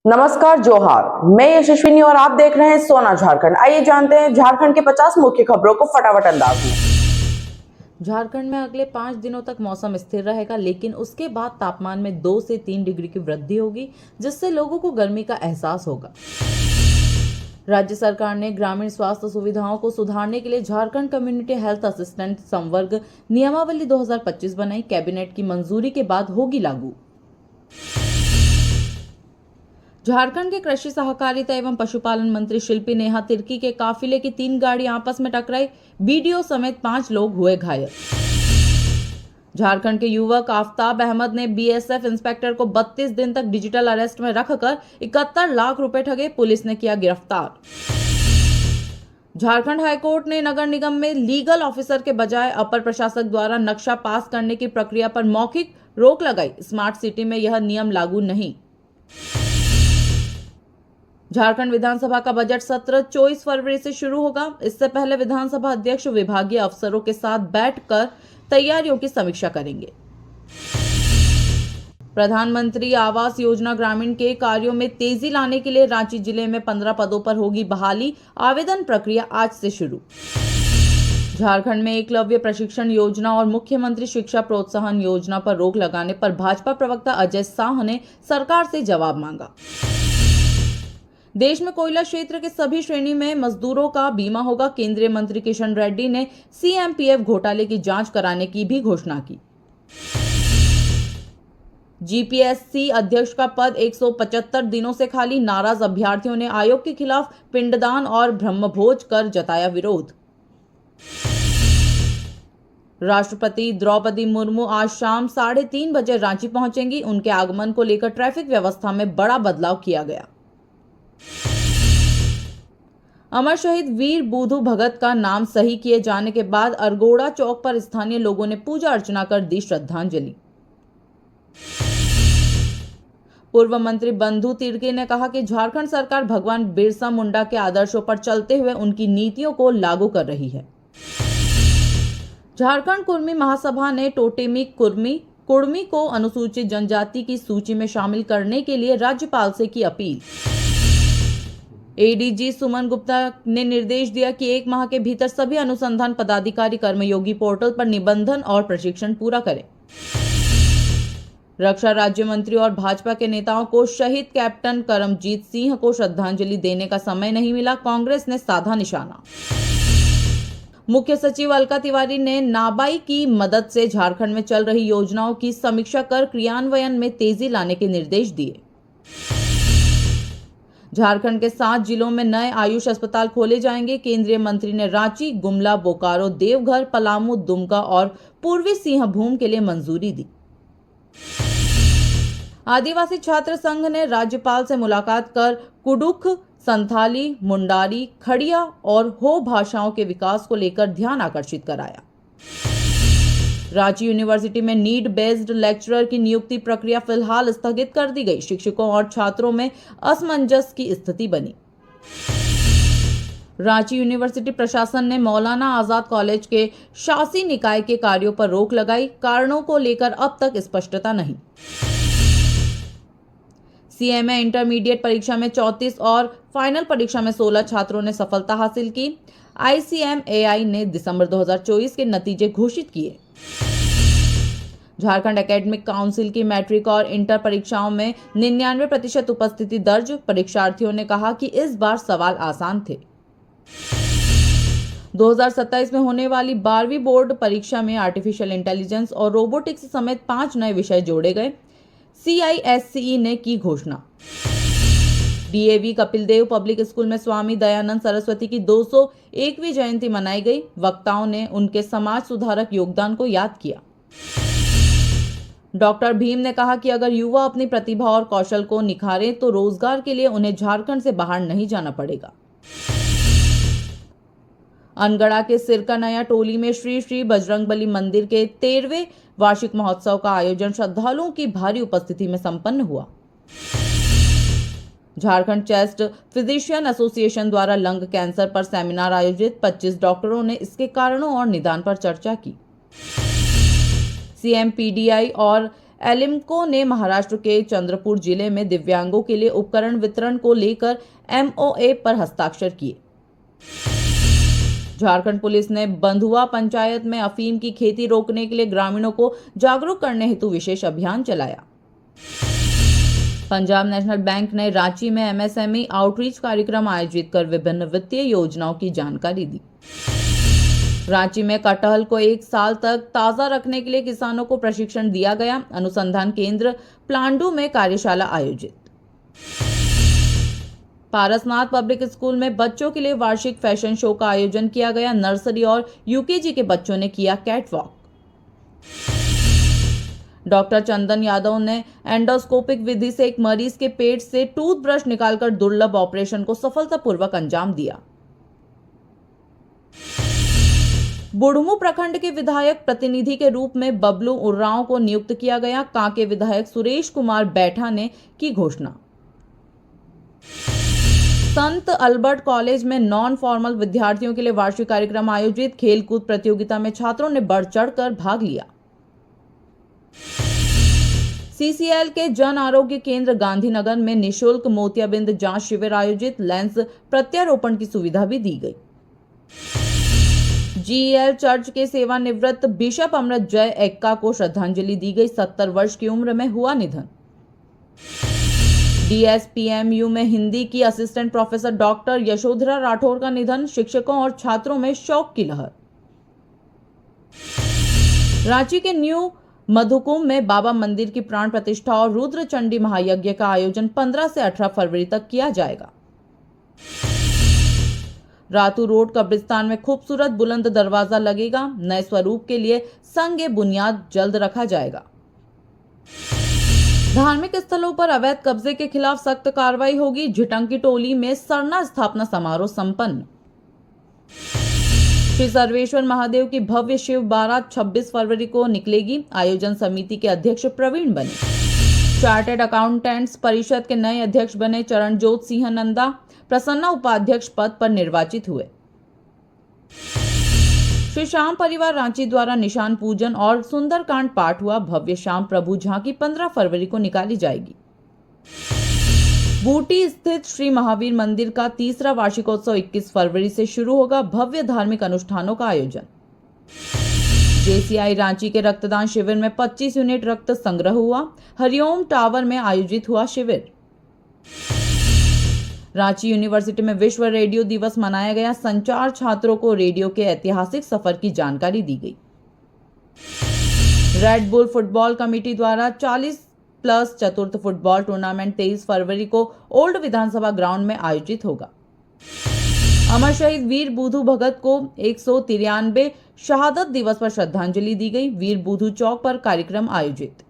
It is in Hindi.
नमस्कार, जोहार। मैं यशस्विनी और आप देख रहे हैं सोना झारखंड। आइए जानते हैं झारखंड के 50 मुख्य खबरों को फटाफट अंदाज में। झारखंड में अगले 5 दिनों तक मौसम स्थिर रहेगा, लेकिन उसके बाद तापमान में 2 से 3 डिग्री की वृद्धि होगी, जिससे लोगों को गर्मी का एहसास होगा। राज्य सरकार ने ग्रामीण स्वास्थ्य सुविधाओं को सुधारने के लिए झारखंड कम्युनिटी हेल्थ असिस्टेंट संवर्ग नियमावली 2025 बनाई। कैबिनेट की मंजूरी के बाद होगी लागू। झारखंड के कृषि सहकारिता एवं पशुपालन मंत्री शिल्पी नेहा तिर्की के काफिले की 3 गाड़ी आपस में टकराई। बीडीओ समेत 5 लोग हुए घायल। झारखंड के युवक आफ्ताब अहमद ने बीएसएफ इंस्पेक्टर को 32 दिन तक डिजिटल अरेस्ट में रखकर 71 लाख रुपए ठगे, पुलिस ने किया गिरफ्तार। झारखंड हाईकोर्ट ने नगर निगम में लीगल ऑफिसर के बजाय अपर प्रशासक द्वारा नक्शा पास करने की प्रक्रिया पर मौखिक रोक लगाई। स्मार्ट सिटी में यह नियम लागू नहीं। झारखंड विधानसभा का बजट सत्र 24 फरवरी से शुरू होगा। इससे पहले विधानसभा अध्यक्ष विभागीय अफसरों के साथ बैठकर तैयारियों की समीक्षा करेंगे। प्रधानमंत्री आवास योजना ग्रामीण के कार्यों में तेजी लाने के लिए रांची जिले में 15 पदों पर होगी बहाली। आवेदन प्रक्रिया आज से शुरू। झारखंड में एकलव्य प्रशिक्षण योजना और मुख्यमंत्री शिक्षा प्रोत्साहन योजना पर रोक लगाने पर भाजपा प्रवक्ता अजय शाह ने सरकार से जवाब मांगा। देश में कोयला क्षेत्र के सभी श्रेणी में मजदूरों का बीमा होगा। केंद्रीय मंत्री किशन रेड्डी ने सीएमपीएफ घोटाले की जांच कराने की भी घोषणा की। जीपीएससी अध्यक्ष का पद 175 दिनों से खाली। नाराज अभ्यर्थियों ने आयोग के खिलाफ पिंडदान और ब्रह्मभोज कर जताया विरोध। राष्ट्रपति द्रौपदी मुर्मू आज शाम 3:30 बजे रांची पहुंचेंगी। उनके आगमन को लेकर ट्रैफिक व्यवस्था में बड़ा बदलाव किया गया। अमर शहीद वीर बुधु भगत का नाम सही किए जाने के बाद अरगोड़ा चौक पर स्थानीय लोगों ने पूजा अर्चना कर दी श्रद्धांजलि। पूर्व मंत्री बंधु तिर्की ने कहा कि झारखंड सरकार भगवान बिरसा मुंडा के आदर्शों पर चलते हुए उनकी नीतियों को लागू कर रही है। झारखंड कुर्मी महासभा ने टोटेमी कुर्मी को अनुसूचित जनजाति की सूची में शामिल करने के लिए राज्यपाल से की अपील। एडीजी सुमन गुप्ता ने निर्देश दिया कि 1 माह के भीतर सभी अनुसंधान पदाधिकारी कर्मयोगी पोर्टल पर निबंधन और प्रशिक्षण पूरा करें। रक्षा राज्य मंत्री और भाजपा के नेताओं को शहीद कैप्टन करमजीत सिंह को श्रद्धांजलि देने का समय नहीं मिला। कांग्रेस ने साधा निशाना। मुख्य सचिव अलका तिवारी ने नाबाई की मदद से झारखंड में चल रही योजनाओं की समीक्षा कर क्रियान्वयन में तेजी लाने के निर्देश दिए। झारखंड के 7 जिलों में नए आयुष अस्पताल खोले जाएंगे। केंद्रीय मंत्री ने रांची, गुमला, बोकारो, देवघर, पलामू, दुमका और पूर्वी सिंहभूम के लिए मंजूरी दी। आदिवासी छात्र संघ ने राज्यपाल से मुलाकात कर कुडुख, संथाली, मुंडारी, खड़िया और हो भाषाओं के विकास को लेकर ध्यान आकर्षित कराया। रांची यूनिवर्सिटी में नीड बेस्ड लेक्चरर की नियुक्ति प्रक्रिया फिलहाल स्थगित कर दी गई। शिक्षकों और छात्रों में असमंजस की स्थिति बनी। रांची यूनिवर्सिटी प्रशासन ने मौलाना आजाद कॉलेज के शासी निकाय के कार्यों पर रोक लगाई। कारणों को लेकर अब तक स्पष्टता नहीं। सीएमए इंटरमीडिएट परीक्षा में 34 और फाइनल परीक्षा में 16 छात्रों ने सफलता हासिल की। आईसीएमएआई ने दिसंबर 2024 के नतीजे घोषित किए। झारखंड एकेडमिक काउंसिल की मैट्रिक और इंटर परीक्षाओं में 99% उपस्थिति दर्ज। परीक्षार्थियों ने कहा कि इस बार सवाल आसान थे। 2027 में होने वाली 12वीं बोर्ड परीक्षा में आर्टिफिशियल इंटेलिजेंस और रोबोटिक्स समेत 5 नए विषय जोड़े गए। सीआईएससीई ने की घोषणा। डीएवी कपिलदेव पब्लिक स्कूल में स्वामी दयानंद सरस्वती की 201वीं जयंती मनाई गई। वक्ताओं ने उनके समाज सुधारक योगदान को याद किया। डॉक्टर भीम ने कहा कि अगर युवा अपनी प्रतिभा और कौशल को निखारें तो रोजगार के लिए उन्हें झारखंड से बाहर नहीं जाना पड़ेगा। अनगढ़ा के सिरका नया टोली में श्री श्री बजरंगबली मंदिर के 13वें वार्षिक महोत्सव का आयोजन श्रद्धालुओं की भारी उपस्थिति में संपन्न हुआ। झारखंड चेस्ट फिजिशियन एसोसिएशन द्वारा लंग कैंसर पर सेमिनार आयोजित। 25 डॉक्टरों ने इसके कारणों और निदान पर चर्चा की। सीएमपीडीआई और एलिम्को ने महाराष्ट्र के चंद्रपुर जिले में दिव्यांगों के लिए उपकरण वितरण को लेकर MOA पर हस्ताक्षर किए। झारखंड पुलिस ने बंधुआ पंचायत में अफीम की खेती रोकने के लिए ग्रामीणों को जागरूक करने हेतु विशेष अभियान चलाया। पंजाब नेशनल बैंक ने रांची में MSME आउटरीच कार्यक्रम आयोजित कर विभिन्न वित्तीय योजनाओं की जानकारी दी। रांची में कटहल को 1 साल तक ताजा रखने के लिए किसानों को प्रशिक्षण दिया गया। अनुसंधान केंद्र प्लांडू में कार्यशाला आयोजित। पारसनाथ पब्लिक स्कूल में बच्चों के लिए वार्षिक फैशन शो का आयोजन किया गया। नर्सरी और UKG के बच्चों ने किया कैटवॉक। डॉक्टर चंदन यादव ने एंडोस्कोपिक विधि से एक मरीज के पेट से टूथब्रश निकालकर दुर्लभ ऑपरेशन को सफलतापूर्वक अंजाम दिया। बुढ़मू प्रखंड के विधायक प्रतिनिधि के रूप में बबलू उर्राव को नियुक्त किया गया। कांके विधायक सुरेश कुमार बैठा ने की घोषणा। संत अल्बर्ट कॉलेज में नॉन फॉर्मल विद्यार्थियों के लिए वार्षिक कार्यक्रम आयोजित। खेलकूद प्रतियोगिता में छात्रों ने बढ़ चढ़कर भाग लिया। CCL के जन आरोग्य केंद्र गांधीनगर में निशुल्क मोतियाबिंद जांच शिविर आयोजित। लेंस प्रत्यारोपण की सुविधा भी दी गई। GEL चर्च के सेवानिवृत्त बिशप अमृत जय एक्का को श्रद्धांजलि दी गई। 70 वर्ष की उम्र में हुआ निधन। DSPMU में हिंदी की assistant professor doctor Yashodhara Rathore का निधन। शिक्षकों और छात्रों में शोक की लहर। रांची के न्यू मधुकुंभ में बाबा मंदिर की प्राण प्रतिष्ठा और रुद्र चंडी महायज्ञ का आयोजन 15 से 18 फरवरी तक किया जाएगा। रातू रोड कब्रिस्तान में खूबसूरत बुलंद दरवाजा लगेगा। नए स्वरूप के लिए संग बुनियाद जल्द रखा जाएगा। धार्मिक स्थलों पर अवैध कब्जे के खिलाफ सख्त कार्रवाई होगी। झिटंकी टोली में सरना स्थापना समारोह संपन्न। श्री सर्वेश्वर महादेव की भव्य शिव बारात 26 फरवरी को निकलेगी। आयोजन समिति के अध्यक्ष प्रवीण बने। चार्टर्ड अकाउंटेंट्स परिषद के नए अध्यक्ष बने चरणजोत सिंह नंदा। प्रसन्ना उपाध्यक्ष पद पर निर्वाचित हुए। श्री श्याम परिवार रांची द्वारा निशान पूजन और सुंदरकांड पाठ हुआ। भव्य श्याम प्रभु झांकी 15 फरवरी को निकाली जाएगी। बूटी स्थित श्री महावीर मंदिर का 3रा वार्षिकोत्सव 21 फरवरी से शुरू होगा। भव्य धार्मिक अनुष्ठानों का आयोजन। JCI रांची के रक्तदान शिविर में 25 यूनिट रक्त संग्रह हुआ। हरिओम टावर में आयोजित हुआ शिविर। रांची यूनिवर्सिटी में विश्व रेडियो दिवस मनाया गया। संचार छात्रों को रेडियो के ऐतिहासिक सफर की जानकारी दी गई। रेड बुल फुटबॉल कमेटी द्वारा 40+ चतुर्थ फुटबॉल टूर्नामेंट 23 फरवरी को ओल्ड विधानसभा ग्राउंड में आयोजित होगा। अमर शहीद वीर बुधू भगत को 193 शहादत दिवस पर श्रद्धांजलि दी गई। वीर बुधू चौक पर कार्यक्रम आयोजित।